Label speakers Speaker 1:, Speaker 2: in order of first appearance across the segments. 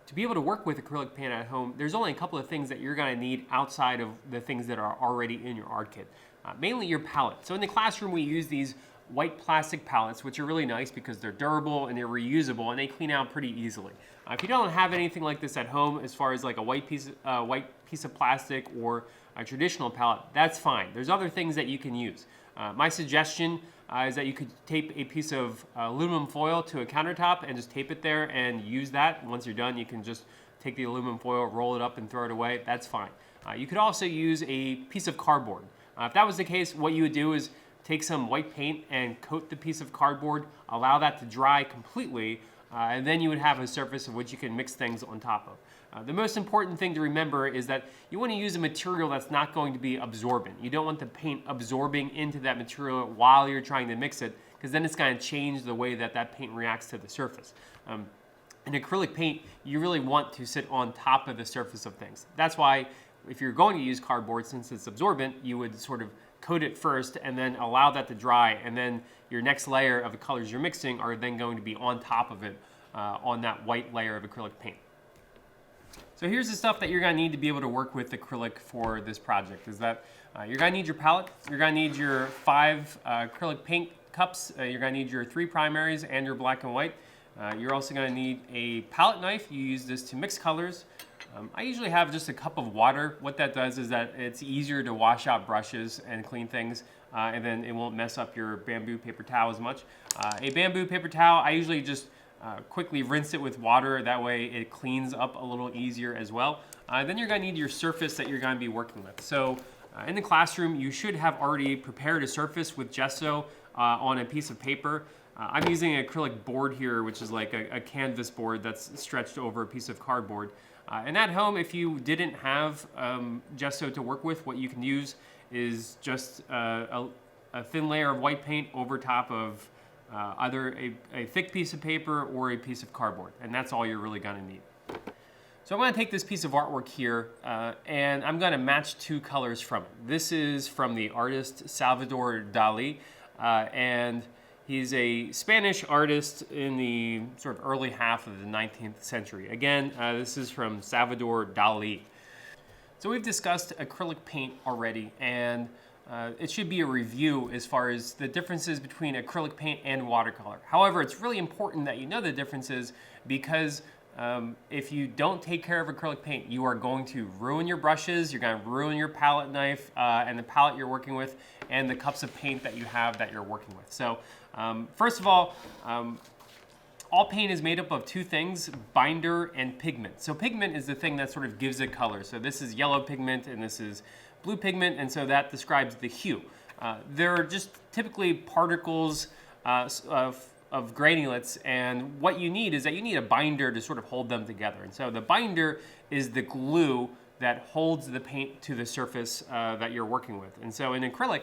Speaker 1: To be able to work with acrylic paint at home, there's only a couple of things that you're going to need outside of the things that are already in your art kit. Mainly your palette. So in the classroom, we use these white plastic palettes, which are really nice because they're durable and they're reusable and they clean out pretty easily. If you don't have anything like this at home, as far as like a white piece of plastic or a traditional palette, that's fine. There's other things that you can use. My suggestion is that you could tape a piece of aluminum foil to a countertop and just tape it there and use that. Once you're done, you can just take the aluminum foil, roll it up and throw it away. That's fine. You could also use a piece of cardboard. If that was the case, what you would do is take some white paint and coat the piece of cardboard, allow that to dry completely, and then you would have a surface of which you can mix things on top of. The most important thing to remember is that you want to use a material that's not going to be absorbent. You don't want the paint absorbing into that material while you're trying to mix it, because then it's going to change the way that that paint reacts to the surface. In acrylic paint, you really want to sit on top of the surface of things. That's why if you're going to use cardboard, since it's absorbent, you would sort of coat it first and then allow that to dry, and then your next layer of the colors you're mixing are then going to be on top of it on that white layer of acrylic paint. So here's the stuff that you're going to need to be able to work with acrylic for this project. Is that you're going to need your palette, you're going to need your 5 acrylic paint cups, you're going to need your 3 primaries and your black and white. You're also going to need a palette knife. You use this to mix colors. I usually have just a cup of water. What that does is that it's easier to wash out brushes and clean things, and then it won't mess up your bamboo paper towel as much. A bamboo paper towel, I usually just quickly rinse it with water. That way it cleans up a little easier as well. Then you're going to need your surface that you're going to be working with. So in the classroom, you should have already prepared a surface with gesso on a piece of paper. I'm using an acrylic board here, which is like a canvas board that's stretched over a piece of cardboard. And at home, if you didn't have gesso to work with, what you can use is just a thin layer of white paint over top of either a thick piece of paper or a piece of cardboard. And that's all you're really gonna need. So I'm gonna take this piece of artwork here and I'm gonna match 2 colors from it. This is from the artist Salvador Dali, and he's a Spanish artist in the sort of early half of the 19th century. Again, this is from Salvador Dali. So we've discussed acrylic paint already, and it should be a review as far as the differences between acrylic paint and watercolor. However, it's really important that you know the differences because if you don't take care of acrylic paint, you are going to ruin your brushes, you're going to ruin your palette knife and the palette you're working with, and the cups of paint that you have that you're working with. So first of all paint is made up of 2 things, binder and pigment. So pigment is the thing that sort of gives it color. So this is yellow pigment and this is blue pigment, and so that describes the hue. They're just typically particles of granulates, and what you need is that you need a binder to sort of hold them together. And so the binder is the glue that holds the paint to the surface that you're working with. And so in acrylic,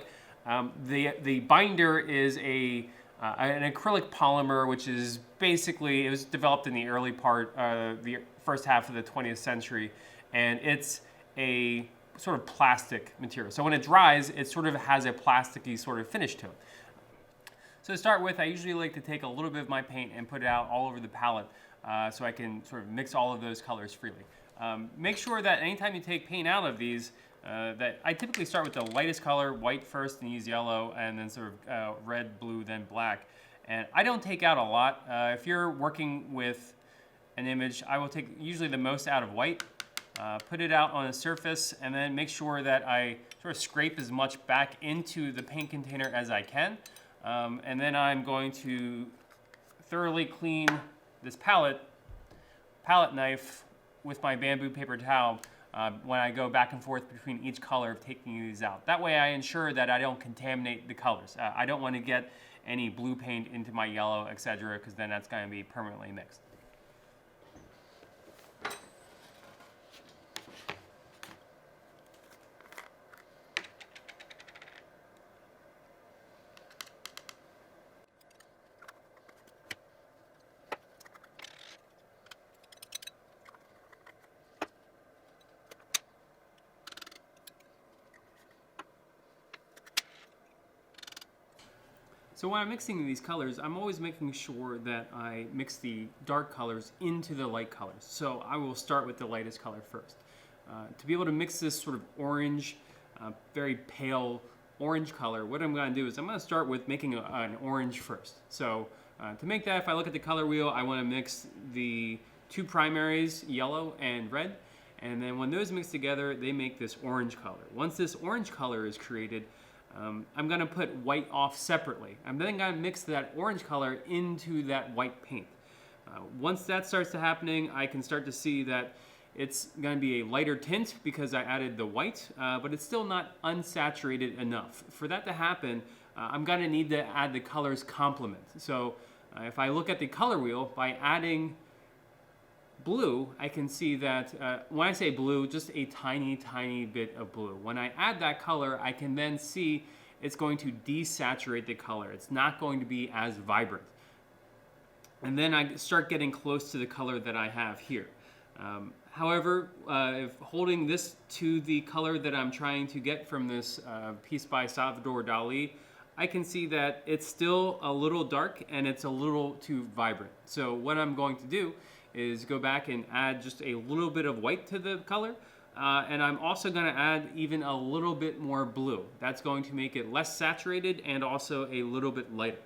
Speaker 1: the binder is an acrylic polymer, which is basically, it was developed in the early part, the first half of the 20th century, and it's a sort of plastic material. So when it dries, it sort of has a plasticky sort of finish to it. So to start with, I usually like to take a little bit of my paint and put it out all over the palette so I can sort of mix all of those colors freely. Make sure that anytime you take paint out of these, that I typically start with the lightest color, white first, and use yellow, and then sort of red, blue, then black. And I don't take out a lot. If you're working with an image, I will take usually the most out of white, put it out on a surface, and then make sure that I sort of scrape as much back into the paint container as I can. And then I'm going to thoroughly clean this palette knife with my bamboo paper towel when I go back and forth between each color of taking these out. That way I ensure that I don't contaminate the colors. I don't want to get any blue paint into my yellow, etc., because then that's going to be permanently mixed. So when I'm mixing these colors, I'm always making sure that I mix the dark colors into the light colors. So I will start with the lightest color first. To be able to mix this sort of orange, very pale orange color, what I'm going to do is I'm going to start with making an orange first. So to make that, if I look at the color wheel, I want to mix the two primaries, yellow and red. And then when those mix together, they make this orange color. Once this orange color is created, I'm going to put white off separately. I'm then going to mix that orange color into that white paint. Once that starts to happening, I can start to see that it's going to be a lighter tint because I added the white, but it's still not unsaturated enough. For that to happen, I'm going to need to add the colors complement. So if I look at the color wheel, by adding blue, I can see that when I say blue, just a tiny, tiny bit of blue. When I add that color, I can then see it's going to desaturate the color. It's not going to be as vibrant. And then I start getting close to the color that I have here. However, if holding this to the color that I'm trying to get from this piece by Salvador Dali, I can see that it's still a little dark and it's a little too vibrant. So what I'm going to do is go back and add just a little bit of white to the color. And I'm also going to add even a little bit more blue. That's going to make it less saturated and also a little bit lighter.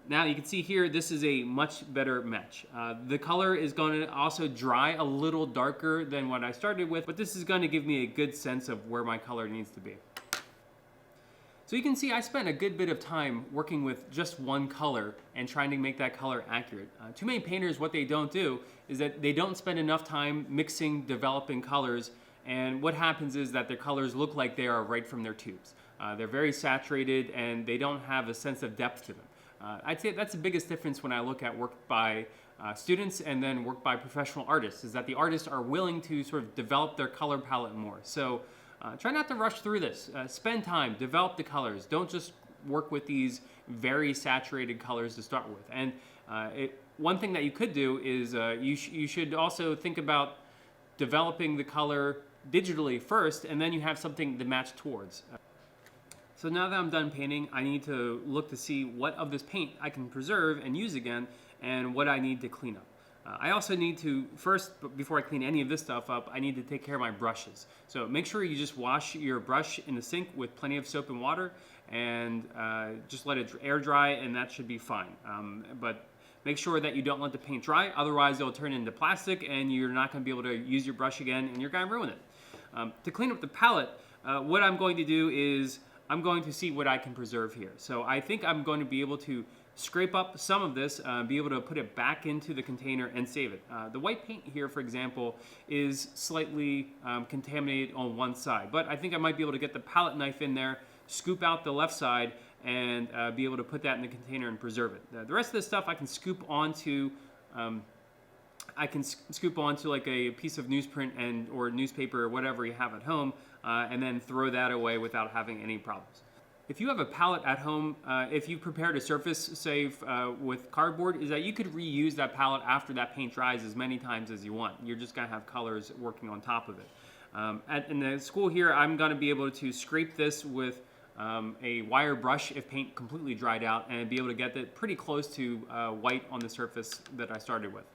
Speaker 1: Now you can see here, this is a much better match. The color is going to also dry a little darker than what I started with, but this is going to give me a good sense of where my color needs to be. So you can see I spent a good bit of time working with just one color and trying to make that color accurate. Too many painters, what they don't do is that they don't spend enough time mixing, developing colors, and what happens is that their colors look like they are right from their tubes. They're very saturated and they don't have a sense of depth to them. I'd say that's the biggest difference when I look at work by students and then work by professional artists, is that the artists are willing to sort of develop their color palette more. So try not to rush through this. Spend time, develop the colors. Don't just work with these very saturated colors to start with. And one thing that you could do is you should also think about developing the color digitally first, and then you have something to match towards. So now that I'm done painting, I need to look to see what of this paint I can preserve and use again, and what I need to clean up. I also need to, first, before I clean any of this stuff up, I need to take care of my brushes. So make sure you just wash your brush in the sink with plenty of soap and water, and just let it air dry, and that should be fine. But make sure that you don't let the paint dry, otherwise it'll turn into plastic and you're not going to be able to use your brush again, and you're going to ruin it. To clean up the palette, what I'm going to do is I'm going to see what I can preserve here. So I think I'm going to be able to scrape up some of this, be able to put it back into the container and save it. The white paint here, for example, is slightly contaminated on one side, but I think I might be able to get the palette knife in there, scoop out the left side, and be able to put that in the container and preserve it. The rest of this stuff I can scoop onto like a piece of newsprint or newspaper or whatever you have at home, and then throw that away without having any problems. If you have a palette at home, if you prepared a surface, say with cardboard, is that you could reuse that palette after that paint dries as many times as you want. You're just gonna have colors working on top of it. In the school here, I'm gonna be able to scrape this with a wire brush if paint completely dried out, and be able to get it pretty close to white on the surface that I started with.